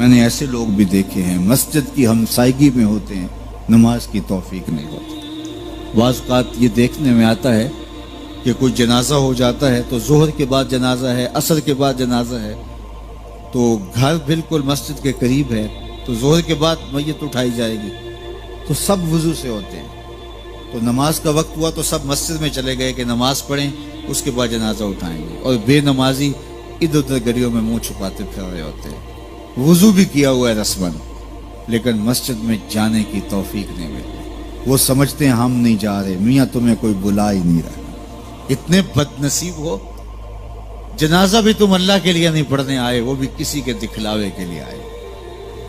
میں نے ایسے لوگ بھی دیکھے ہیں مسجد کی ہمسائیگی میں ہوتے ہیں، نماز کی توفیق نہیں ہوتی۔ بعض اوقات یہ دیکھنے میں آتا ہے کہ کوئی جنازہ ہو جاتا ہے تو ظہر کے بعد جنازہ ہے، عصر کے بعد جنازہ ہے، تو گھر بالکل مسجد کے قریب ہے، تو ظہر کے بعد میت اٹھائی جائے گی، تو سب وضو سے ہوتے ہیں، تو نماز کا وقت ہوا تو سب مسجد میں چلے گئے کہ نماز پڑھیں، اس کے بعد جنازہ اٹھائیں گے، اور بے نمازی ادھر ادھر گلیوں میں منہ چھپاتے پھر رہے ہوتے ہیں۔ وضو بھی کیا ہوا ہے رسماً، لیکن مسجد میں جانے کی توفیق نہیں ملی۔ وہ سمجھتے ہیں ہم نہیں جا رہے، میاں تمہیں کوئی بلا ہی نہیں رہا۔ اتنے بد نصیب ہو، جنازہ بھی تم اللہ کے لیے نہیں پڑھنے آئے، وہ بھی کسی کے دکھلاوے کے لیے آئے۔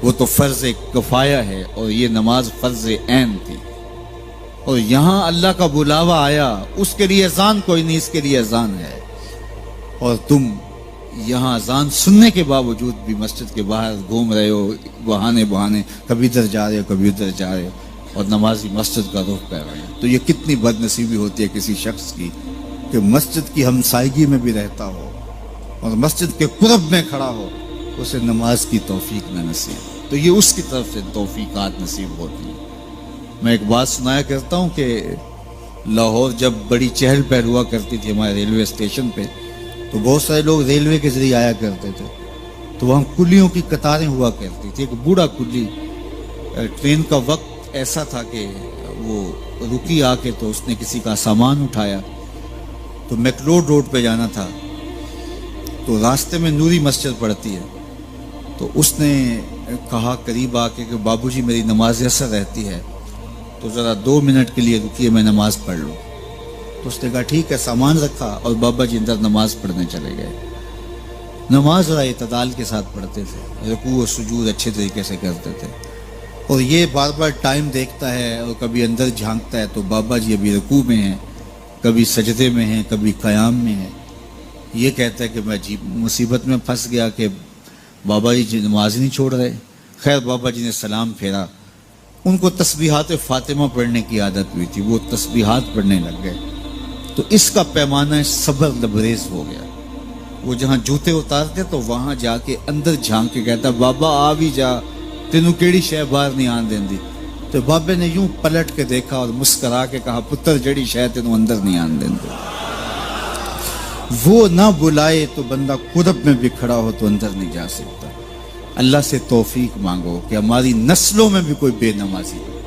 وہ تو فرض کفایہ ہے اور یہ نماز فرض عین تھی، اور یہاں اللہ کا بلاوا آیا، اس کے لیے اذان کوئی نہیں، اس کے لیے اذان ہے، اور تم یہاں اذان سننے کے باوجود بھی مسجد کے باہر گھوم رہے ہو، بہانے کبھی ادھر جا رہے ہو کبھی ادھر جا رہے ہو، اور نمازی مسجد کا رخ کر رہے ہیں۔ تو یہ کتنی بد نصیبی ہوتی ہے کسی شخص کی کہ مسجد کی ہمسائیگی میں بھی رہتا ہو اور مسجد کے قرب میں کھڑا ہو، اسے نماز کی توفیق نہ نصیب۔ تو یہ اس کی طرف سے توفیقات نصیب ہوتی ہیں۔ میں ایک بات سنایا کرتا ہوں کہ لاہور جب بڑی چہل پہل ہوا کرتی تھی ہمارے ریلوے اسٹیشن پہ، تو بہت سارے لوگ ریلوے کے ذریعے آیا کرتے تھے، تو وہاں کلیوں کی قطاریں ہوا کرتی تھی۔ ایک بوڑھا کلی، ٹرین کا وقت ایسا تھا کہ وہ رکی آ کے، تو اس نے کسی کا سامان اٹھایا، تو میکلوڈ روڈ پہ جانا تھا، تو راستے میں نوری مسجد پڑتی ہے، تو اس نے کہا قریب آ کے کہ بابو جی میری نماز عصر رہتی ہے، تو ذرا 2 منٹ کے لیے رکیے، میں نماز پڑھ لوں۔ تو اس نے کہا ٹھیک ہے، سامان رکھا اور بابا جی اندر نماز پڑھنے چلے گئے۔ نماز ذرا اعتدال کے ساتھ پڑھتے تھے، رکوع و سجود اچھے طریقے سے کرتے تھے، اور یہ بار بار ٹائم دیکھتا ہے اور کبھی اندر جھانکتا ہے، تو بابا جی ابھی رکوع میں ہیں، کبھی سجدے میں ہیں، کبھی قیام میں ہیں۔ یہ کہتا ہے کہ میں عجیب مصیبت میں پھنس گیا کہ بابا جی نماز نہیں چھوڑ رہے۔ خیر بابا جی نے سلام پھیرا، ان کو تسبیحات فاطمہ پڑھنے کی عادت ہوئی تھی، وہ تسبیحات پڑھنے لگ گئے، تو اس کا پیمانہ صبر لبریز ہو گیا۔ وہ جہاں جوتے اتارتے تو وہاں جا کے اندر جھانک کے کہتا بابا آ بھی جا، تینوں کیڑی شے باہر نہیں آن دیندی۔ تو بابے نے یوں پلٹ کے دیکھا اور مسکرا کے کہا پتر جڑی شے تینوں اندر نہیں آن دیندی۔ وہ نہ بلائے تو بندہ قرب میں بھی کھڑا ہو تو اندر نہیں جا سکتا۔ اللہ سے توفیق مانگو کہ ہماری نسلوں میں بھی کوئی بے نمازی ہو،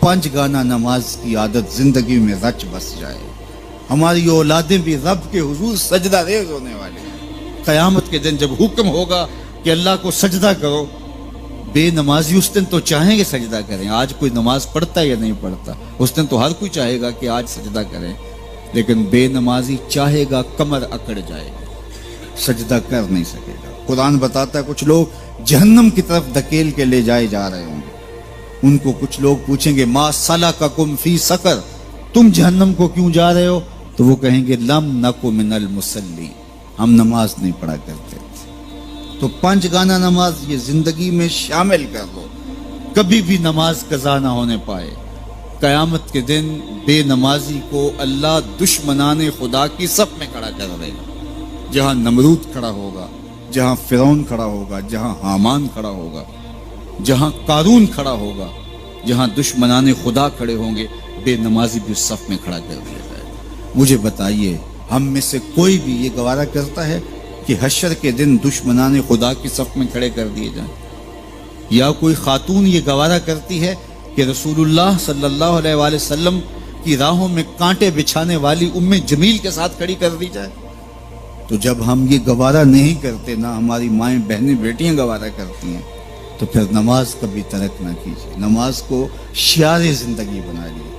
5 گانا نماز کی عادت زندگی میں رچ بس جائے، ہماری اولادیں بھی رب کے حضور سجدہ ریز ہونے والے ہیں۔ قیامت کے دن جب حکم ہوگا کہ اللہ کو سجدہ کرو، بے نمازی اس دن تو چاہیں گے سجدہ کریں۔ آج کوئی نماز پڑھتا یا نہیں پڑھتا، اس دن تو ہر کوئی چاہے گا کہ آج سجدہ کریں، لیکن بے نمازی چاہے گا کمر اکڑ جائے گا، سجدہ کر نہیں سکے گا۔ قرآن بتاتا ہے کچھ لوگ جہنم کی طرف دھکیل کے لے جائے جا رہے ہوں گے، ان کو کچھ لوگ پوچھیں گے ما سلککم فی سقر، تم جہنم کو کیوں جا رہے ہو؟ تو وہ کہیں گے لم نکو من المصلی، ہم نماز نہیں پڑھا کرتے تھے۔ تو 5 گانا نماز یہ زندگی میں شامل کر لو، کبھی بھی نماز قضا نہ ہونے پائے۔ قیامت کے دن بے نمازی کو اللہ دشمنان خدا کی صف میں کھڑا کر دے گا، جہاں نمرود کھڑا ہوگا، جہاں فرعون کھڑا ہوگا، جہاں حامان کھڑا ہوگا، جہاں قارون کھڑا ہوگا، جہاں دشمنان خدا کھڑے ہوں گے، بے نمازی بھی اس صف میں کھڑا کر دیا جائے گا۔ مجھے بتائیے ہم میں سے کوئی بھی یہ گوارہ کرتا ہے کہ حشر کے دن دشمنان خدا کی صف میں کھڑے کر دیے جائیں؟ یا کوئی خاتون یہ گوارہ کرتی ہے کہ رسول اللہ صلی اللہ علیہ وآلہ وسلم کی راہوں میں کانٹے بچھانے والی ام جمیل کے ساتھ کھڑی کر دی جائے؟ تو جب ہم یہ گوارہ نہیں کرتے، نہ ہماری مائیں بہنیں بیٹیاں گوارہ کرتی ہیں، تو پھر نماز کبھی ترک نہ کیجیے، نماز کو شعار زندگی بنا لیجیے۔